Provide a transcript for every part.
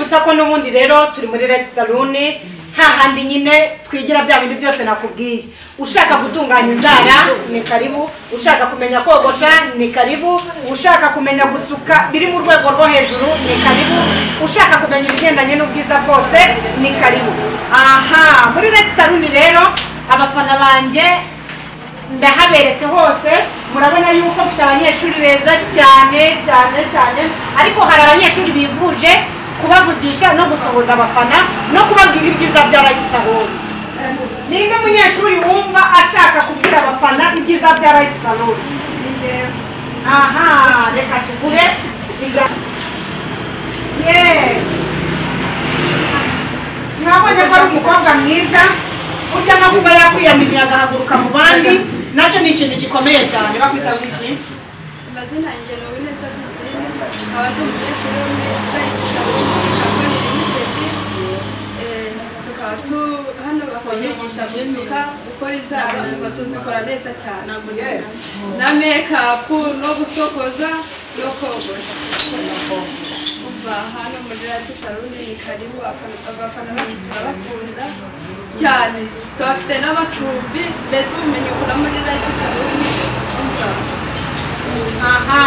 nkwibutsa ko n'ubundi rero turi muri Red Salon hahandi nyine twigira bya bindi byose nakubwiye. Ushaka gutunganya inzara ni karibu, ushaka kumenya kogosha ni karibu, ushaka kumenya gusuka biri mu rwego rwo hejuru ni karibu, ushaka kumenya ibigendanye n'ubwiza bwose ni karibu. Aha, muri Red Salon rero abafana banje ndahaberetse hose. Murabona yuko mfite abanyeshuri beza cyane ariko hari abanyeshuri bivuje kubavugisha no gusohoza abafana no kubabwira ibyiza bya Red Salon. Ninde munyeshuri wumva ashaka kubwira abafana ibyiza bya Red Salon? Aha, reka tugure yes. Mwabonye ko ari umukobwa mwiza urya no kuba yakwiyamiriye agahaguruka mu bandi, nacyo ni ikintu gikomeye cyane. Bakwita iki? Amazina yanjye ni Uwineza Sylvine, abandi umunyeshuri tukaba hano bakwigisha gusuka, gukora inzara, tuzikora neza cyane, na make-up no gusokoza no kogosha. Hano muri Red Salon ni karibu, abafana bacu turabakunda cyane, tubafite n'amacumbi, mbese ubumenyi ukura muri Red Salon. Aha,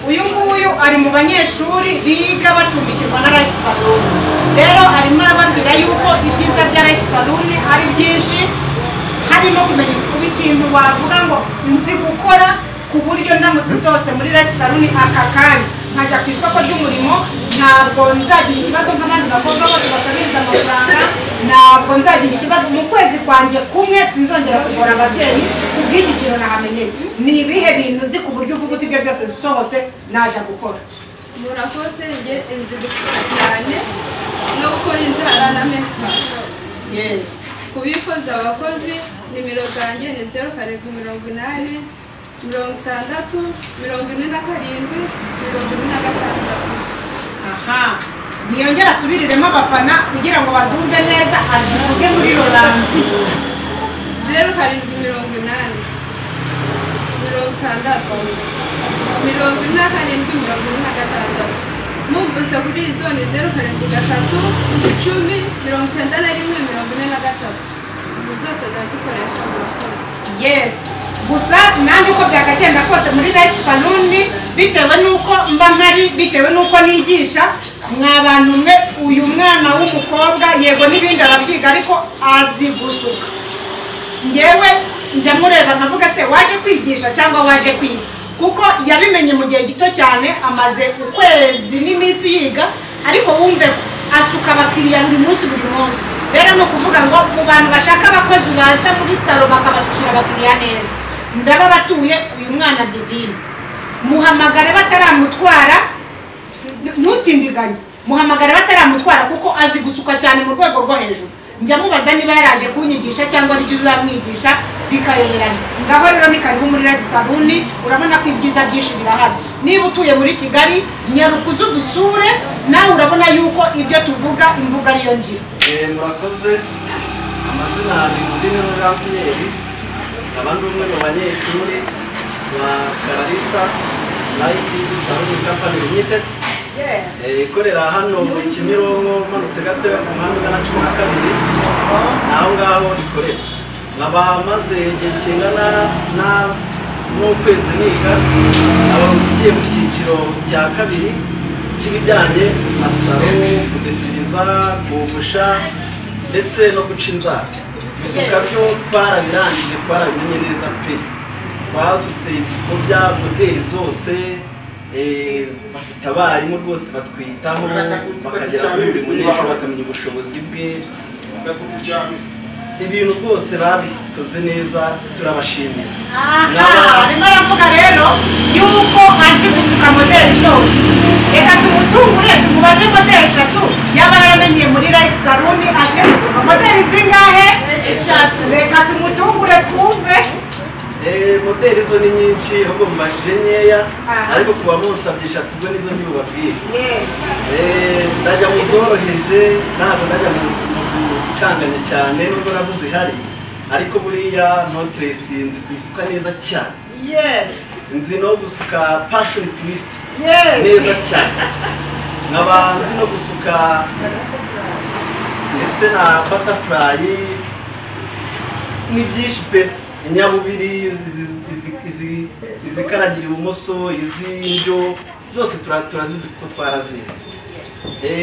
uyu nguyu ari mu banyeshuri biga bacumbikirwa na Red Salon. Rero arimo arababwira yuko ibyiza bya Red Salon ari byinshi, harimo kumenya kuba ikintu wavuga ngo nzi gukora ku buryo ndamutse zose muri Red Salon aka kanya nkajya ku isoko ry'umurimo, ntabwo nzagira ikibazo nk'abandi bakobwa bose basabiriza amafaranga, ntabwo nzagira ikibazo mu kwezi kwanjye kumwe sinzongera kugora ababyeyi kubw'iki kintu nahamenye. Ni ibihe bintu uzi ku buryo uvuga uti ibyo byose dusohotse najya gukora? Murakoze, njye nzi gukora cyane no gukora inzara na make-up. Yes. Kubikoza abakozi nimero zanjye ni 0780 60 47 46. Aha, niyongera asubiriremo abafana kugira ngo bazumve neza, azivuge muri Rolandi. 0780 60 mumvise kuri izo ni 07 10 91 zose ndazikoresha. Yes. Gusa nanjye uko byakagenda kose muri Red Salon bitewe nuko mba mpari, bitewe nuko nigisha mwabantu mwe, uyu mwana w'umukobwa yego n'ibindi arabyiga ariko azi gusuka. Ngewe njya mureba nkavuga se waje kwigisha cyangwa waje kwiga, kuko yabimenye mu gihe gito cyane, amaze ukwezi n'iminsi yiga, ariko wumve asuka abakiriya buri munsi. Rero no kuvuga ngo mu bantu bashaka abakozi baza muri salo bakabasukira abakiriya neza, ndaba batuye uyu mwana Divine. Muhamagare bataramutwara, ntutindiganye, muhamagare bataramutwara kuko azi gusuka cyane mu rwego rwo hejuru. Njya mubaza niba yaraje kunyigisha cyangwa ari cyo uzamwigisha bikayoberana. Ngaho rero ni karibu muri Red Salon, urabona ko ibyiza byinshi birahari. Niba utuye muri Kigali, nyarukuzu dusure, nawe urabona yuko ibyo tuvuga imvuga ariyo ngiro. Murakoze, amazina ni Mudine Jean-Pierre, abandi umwe mu banyeshuri ba Kararisa Light Salon Company Limited. Ikorera hano mu Kimironko manutse gato ku muhanda ugana 12 naho ngaho rikorera. Nkaba maze igihe kingana n'ukwezi niga, abagiye mu cyiciro cya kabiri cy'ibijyanye na salo, kudefiriza, kogosha ndetse no guca inzara. Gusuka byo twarabirangije, twarabimenye neza pe. Twasutse ibisuko bya modeli zose, bafite abarimu rwose batwitaho, bakagera kuri buri munyeshuri bakamenya ubushobozi bwe. Ibintu rwose babikoze neza, turabashimira. Arimo aravuga rero yuko azi gusuka modeli zose. Reka tumutungure tumubaze modeli 3 yaba yaramenye muri Red Salon, azi gusuka modeli zingahe? 3. Reka tumutungure twumve. Modeli zo ni nyinshi, ahubwo mbashije nkeya, ariko kuba musabye 3 ubwo nizo ndibubabwire. Ndajya muzoroheje, ntabwo ndajya mu kanganya cyane nubwo nazo zihari, ariko buriya Notress nzi kwisuka neza cyane. Yes. Nzi no gusuka passion twist. Yes. Neza cyane. nkaba nzi no gusuka ndetse na butterfly ni byinshi pe, inyabubiri izikaragira ibumoso, iz'indyo zose turazizi kuko twarazizi.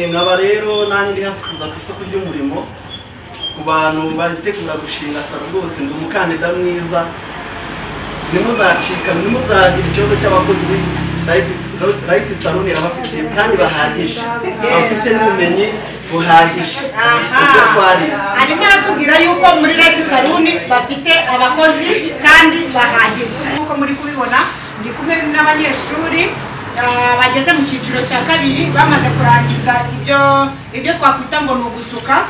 Nkaba rero nanjye ndi hafi kuza ku isoko ry'umurimo ku bantu baritegura gushinga salo rwose, ndi umukandida mwiza, ntimuzacika, ntimuzagira ikibazo cy'abakozi. Right Salon irabafite kandi bahagije, bafite n'ubumenyi buhagije ubwo twarize. Arimo aratubwira yuko muri Right Salon bafite abakozi kandi bahagije. Nkuko muri kubibona ndi kumwe n'abanyeshuri bageze mu cyiciro cya kabiri, bamaze kurangiza ibyo twakwita ngo ni ugusuka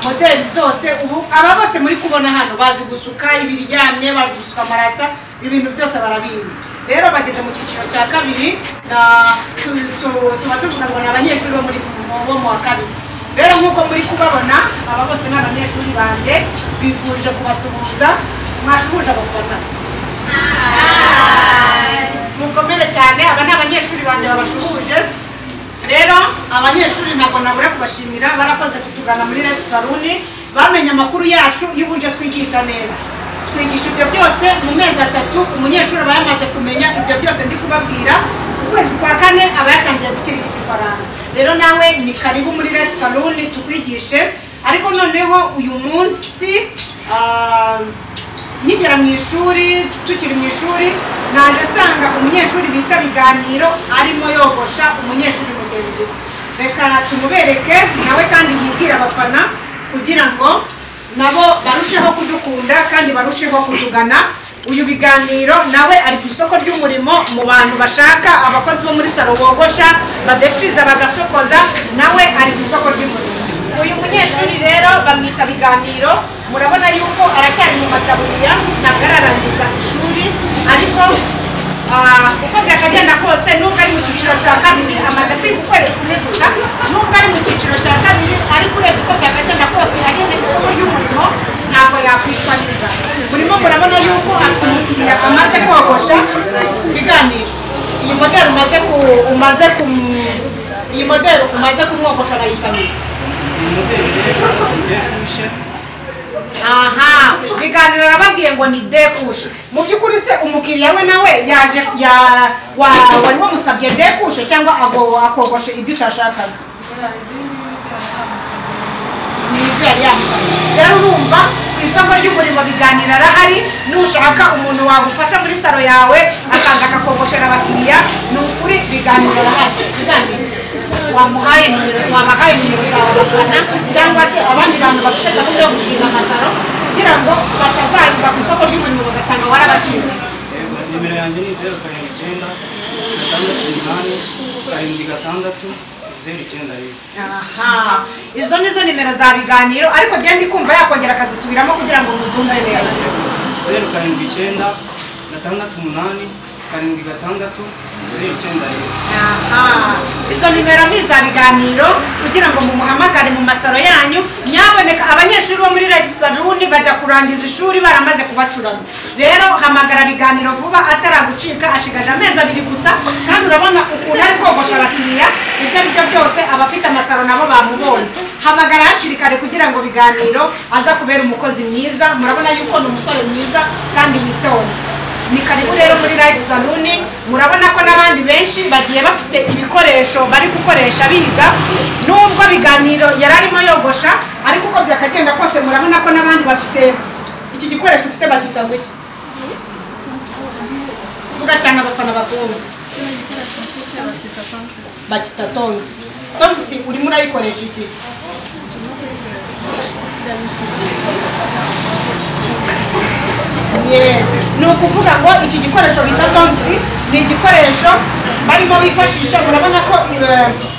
modeli zose. Ubu aba bose muri kubona hano bazi gusuka ibiryamye, bazi gusuka amarasta, ibintu byose barabizi. Rero bageze mu cyiciro cya kabiri, tuba tuvuga ngo ni abanyeshuri bo mu wa kabiri. Rero nk'uko muri kubabona aba bose ni abanyeshuri banjye, bifuje kubasuhuza. Mwashuhuje abafana? Mukomere cyane, aba ni abanyeshuri banjye babashuhuje. Rero abanyeshuri ntabwo nabura kubashimira, barakoze kutugana muri Right Salon, bamenye amakuru yacu y'uburyo twigisha neza. Twigisha ibyo byose mu mezi 3, umunyeshuri aba yamaze kumenya ibyo byose ndi kubabwira. Ukwezi kwa 4 aba yatangiye gukirigita ifaranga. Rero nawe ni karibu muri Right Salon tukwigishe. Ariko noneho uyu munsi nkigera mu ishuri, tukiri mu ishuri, naje sanga umunyeshuri bita Biganiro arimo yogosha umunyeshuri mugenzi we. Reka tumubereke nawe kandi yibwira abafana kugira ngo nabo barusheho kudukunda kandi barusheho kutugana. Uyu Biganiro nawe ari ku isoko ry'umurimo, mu bantu bashaka abakozi bo muri salo bogosha, badefriza, bagasokoza, nawe ari ku isoko ry'umurimo. Uyu munyeshuri rero bamwita Biganiro, murabona yuko aracyari mu mataburiya, ntabwo ararangiza ishuri, ariko uko byakagenda kose nubwo ari mu cyiciro cya kabiri, amaze kwiga ukwezi kumwe gusa, nubwo ari mu cyiciro cya kabiri, ariko urebye uko byakagenda kose ageze ku isoko ry'umurimo ntabwo yakwicwa n'inzara. Murimo murabona yuko afite umukiriya amaze kogosha. Biganiro, iyi modeli umaze kumwogosha bayita iki? Aha, Biganiro arababwiye ngo ni dekushe. Mu by'ukuri se umukiriya we nawe yaje wari wamusabye dekushe cyangwa akogoshe ibyo utashakaga? Ni ibyo yari yamusabye. Rero urumva ku isoko ry'umurimo Biganiro arahari. Nushaka umuntu wagufasha muri salo yawe akaza akakogoshera abakiriya, ni ukuri Biganiro arahari. Wabahaye nimero zawe abafana cyangwa se abandi bantu bafite gahunda yo gushinga amasaro kugira ngo batazayiba ku isoko ry'umurimo bagasanga warabacitse. Nimero yanjye ni 079 Aha, izo nizo nimero za Biganiro, ariko genda ndikumva yakongera akazisubiramo kugira ngo muzumve neza. 079 Aha, izo nimero ni za Biganiro kugira ngo mumuhamagare mu masaro yanyu. Nyaboneka abanyeshuri bo muri Right Salon bajya kurangiza ishuri baramaze kubacurana. Rero hamagara Biganiro vuba ataragucika, ashigaje amezi 2 gusa, kandi urabona ukuntu ari kogosha abakiriya. Ibyo byose abafite amasaro nabo bamubonye. Hamagara hakiri kare kugira ngo Biganiro aza kubera umukozi mwiza. Murabona yuko ni umusore mwiza kandi witonze. Ni karibu rero muri Right Salon. Murabona ko n'abandi benshi bagiye bafite ibikoresho bari gukoresha biga, nubwo Biganiro yararimo yogosha, ariko uko byakagenda kose murabona ko n'abandi bafite iki gikoresho ufite bakitangwe iki? Vuga cyane abafana bakumva. Bakita tonzi. Tonzi urimo urayikoresha iki? Yes, ni ukuvuga ngo iki gikoresho bita tonzi ni igikoresho barimo bifashisha. Murabona ko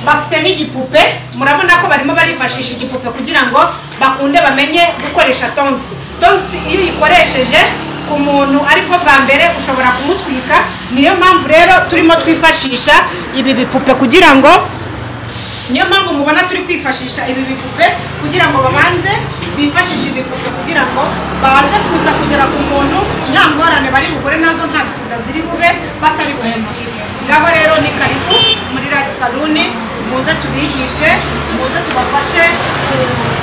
bafite n'igipupe, murabona ko barimo barifashisha igipupe kugira ngo bakunde bamenye gukoresha tonzi. Tonzi iyo uyikoresheje ku muntu ariko bwa mbere ushobora kumutwika. Niyo mpamvu rero turimo twifashisha ibi bipupe kugira ngo niyo mpamvu mubona turi kwifashisha ibi bipupe kugira ngo babanze bifashishe ibipupe kugira ngo baze kuza kugera ku muntu nta ngorane bari bugore nazo, nta gisida ziri bube batari bumubwire. Ngaho rero ni karibu muri Right Salon, muze tubigishe muze tubafashe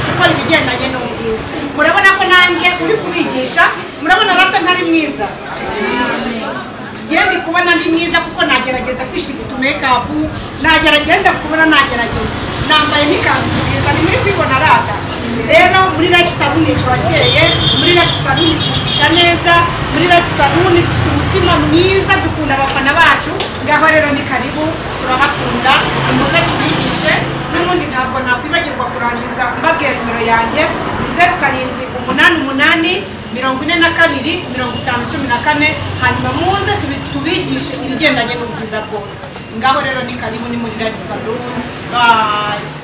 gukora ibigendanye n'ubwiza. Murabona ko nanjye uri kubigisha, murabona rata ntari mwiza, ndi kubona ndi mwiza kuko nagerageza kwishima make-up, nagerageza kubona nagerageza nambaye n'ikanzu nziza, ni muri kwibona rata. Rero muri Light Salon turakeye, muri Light Salon tugisha neza, muri Light Salon dufite umutima mwiza, dukunda abafana bacu. Ngaho rero ni karibu, turabakunda, muze tubigishe. N'ubundi ntabwo nakwibagirwa kurangiza mbabwira nimero yanjye 0788 42 5014, hanyuma muze tubigishe ibigendanye n'ubwiza bwose. Ngaho rero ni karibu, ni muri Light Salon. Bye.